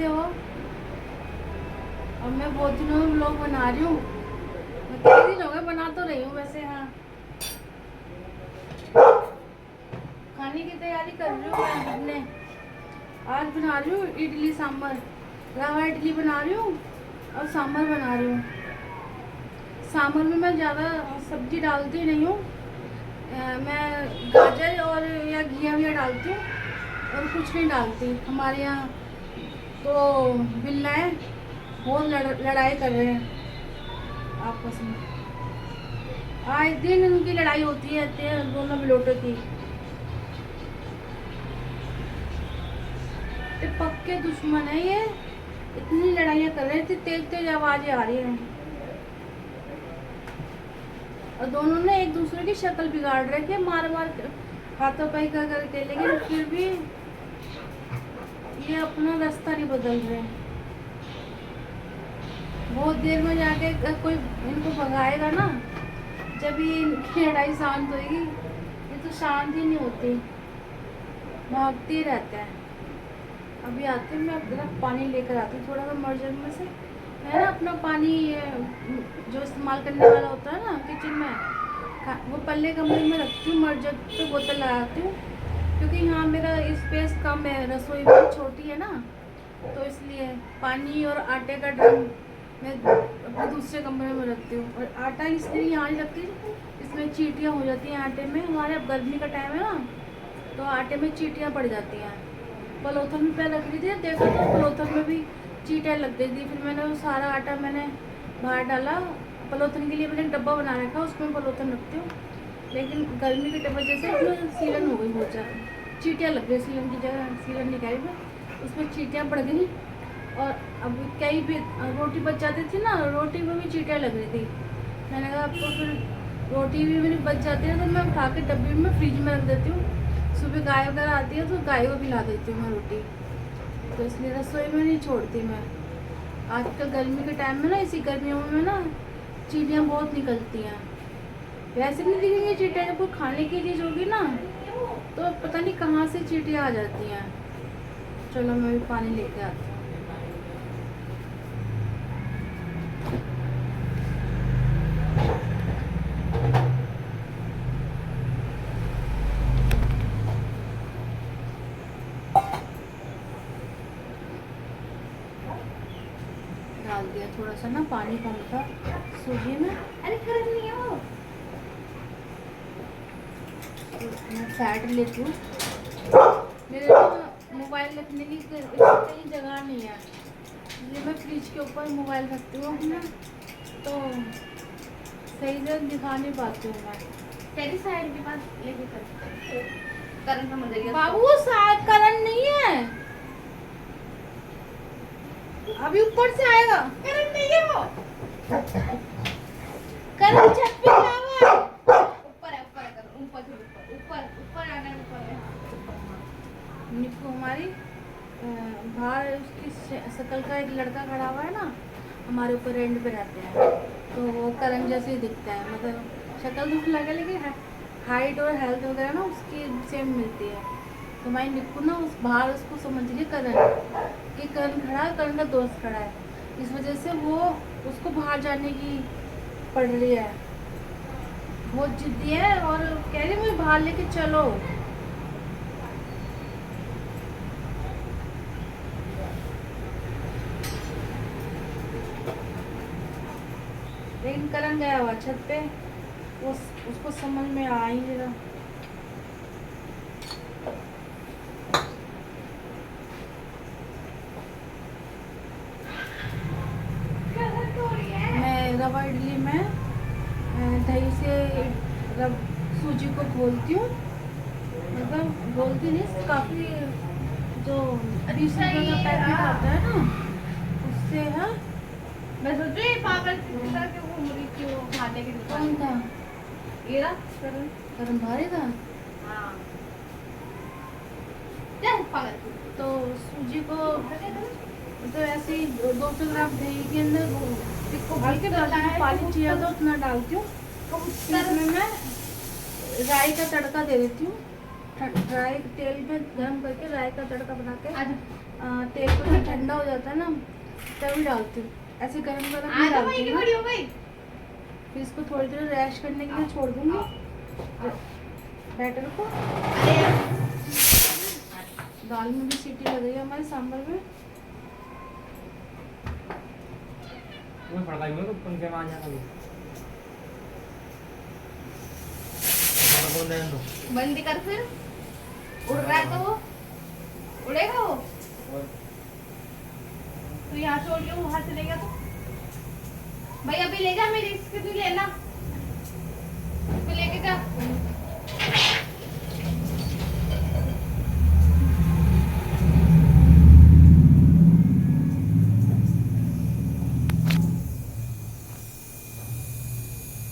कैसे हो? और मैं बहुत दिनों में व्लॉग बना रही हूँ। मैं कई दिन हो गए बना तो रही हूँ वैसे। हाँ, खाने की तैयारी कर रही हूँ मैं अपने। आज बना रही हूँ इडली सांभर। रवा इडली बना रही हूँ और सांभर बना रही हूँ। सांभर में मैं ज़्यादा सब्जी डालती नहीं हूँ। मैं गाजर और या घिया विया डालती हूँ और कुछ नहीं डालती। हमारे यहाँ तो बिल्लाएँ बहुत लड़ाई कर रहे हैं आपस में। आए दिन उनकी लड़ाई होती रहती है दोनों बिलोटों की। ये पक्के दुश्मन है ये। इतनी लड़ाइयाँ कर रहे थे, तेज तेज आवाजें आ रही हैं और दोनों ने एक दूसरे की शक्ल बिगाड़ रखी है, मार मार हाथों पे का करके। लेकिन फिर भी ये अपना रास्ता नहीं बदल रहे। बहुत देर में जाके कोई इनको भगाएगा ना, जब ये इनकी लड़ाई शांत होगी। ये तो शांत ही नहीं होती, भागती ही रहते हैं। अभी आती हूँ मैं, अपना पानी लेकर आती हूँ थोड़ा सा मर्जर में से। मैं ना अपना पानी जो इस्तेमाल करने वाला होता है ना किचन में, वो पल्ले कमरे में रखती हूँ, मर्जर पे बोतल लगाती हूँ। क्योंकि यहाँ मेरा स्पेस कम है, रसोई बहुत छोटी है ना, तो इसलिए पानी और आटे का ड्रम मैं अपने दूसरे कमरे में रखती हूँ। और आटा इसलिए यहाँ नहीं रखती, इसमें चींटियाँ हो जाती हैं आटे में। हमारे अब गर्मी का टाइम है ना, तो आटे में चींटियाँ पड़ जाती हैं। पलोथन में पैर रख ली थी, देखा तो पलोथन में भी चींटियाँ लग गई थी। फिर मैंने वो सारा आटा मैंने बाहर डाला। पलोथन के लिए मैंने एक डब्बा बना रखा, उसमें पलोथन रखती हूँ। लेकिन गर्मी की वजह से उसमें सीलन हो गई बहुत ज़्यादा, चींटियाँ लग गई। सीलन की जगह सीलन निकाली मैं, उसमें चींटियाँ पड़ गई। और अब कई भी रोटी बच जाती थी ना, रोटी में भी चींटियाँ लग रही थी। मैंने कहा अब तो फिर रोटी भी मेरी बच जाती है तो मैं उठा के डब्बे में फ्रिज में रख देती हूँ। सुबह गाय वगैरह आती है तो गाय को खिला देती हूँ मैं रोटी। तो इसलिए रसोई में नहीं छोड़ती मैं। आजकल गर्मी के टाइम में ना, इसी गर्मियों में ना चींटियाँ बहुत निकलती हैं। वैसे नहीं दिखेंगी चींटियाँ, जब कोई खाने की चीज़ होगी ना तो पता नहीं कहाँ से चींटियाँ आ जाती हैं। चलो मैं भी पानी लेके आती हूँ। डाल दिया थोड़ा सा ना पानी कम था सूजी में। अरे कर नहीं हो, मैं फैट लेती हूँ। मेरे तो मोबाइल रखने की कहीं जगह नहीं है, इसलिए मैं फ्रिज के ऊपर मोबाइल रखती हूँ अपना, तो सही से दिखा नहीं पाती हूँ मैं। तेरी साइड के पास लेके कर करण का मजा बाबू शायद करण नहीं है, अभी ऊपर से आएगा। करण नहीं है वो, करण छत पे आवा है। ऊपर है करण, ऊपर से ऊपर ऊपर ऊपर आना, ऊपर है। निक्कू हमारी बाहर उसकी शक्ल का एक लड़का खड़ा हुआ है ना, हमारे ऊपर रेंट पे रहते हैं, तो वो करण जैसे ही दिखता है। मतलब शक्ल दुख लगे लेकिन हाइट और हेल्थ वगैरह ना उसकी सेम मिलती है। तो हमारी निक्कू ना उस बाहर उसको समझ रही करण कि करण खड़ा है, करण का दोस्त खड़ा है। इस वजह से वो उसको बाहर जाने की पड़ रही है, बहुत जिद्दी है और कह रही मुझे बाहर लेके चलो। लेकिन करण गया हुआ छत पे, उसको समझ में आ ही नहीं रहा। मैं रवा इडली में दही से सूजी को घोलती हूँ, मतलब घोलती नहीं, काफ़ी जो 20 रुपये का पैकेट आता है ना उससे है। मैं सोच रही पागल के घूम रही थी वो खाने की दुकान। कौन था? ये रहा करण। करण भारी था। हाँ चल पागल। तो सूजी को तो ऐसे ही 200 ग्राम दही के अंदर हल्के पानी चाहिए तो उतना डालती हूँ। इसमें मैं राई का तड़का दे देती हूँ, राई तेल में गर्म करके राई का तड़का बना के आजा तेल को जब ठंडा हो जाता है ना तभी डालती हूँ, ऐसे गरम गरम नहीं आजा भाई डालती की हूँ बड़ी ना। हो गई। फिर इसको थोड़ी देर रेस्ट करने के लिए छोड़ दूंगी बैटर को। अरे यार दाल में भी सीटी लग गई है हमारे सांभर में। मैं पड़ता ही तो पंखे में आ जाता है। बंद कर फिर, उड़ रहा है तो वो उड़ेगा वो। तो यहाँ छोड़ के वो वहां चलेगा तो भाई अभी ले जा मेरी इसके तू लेना।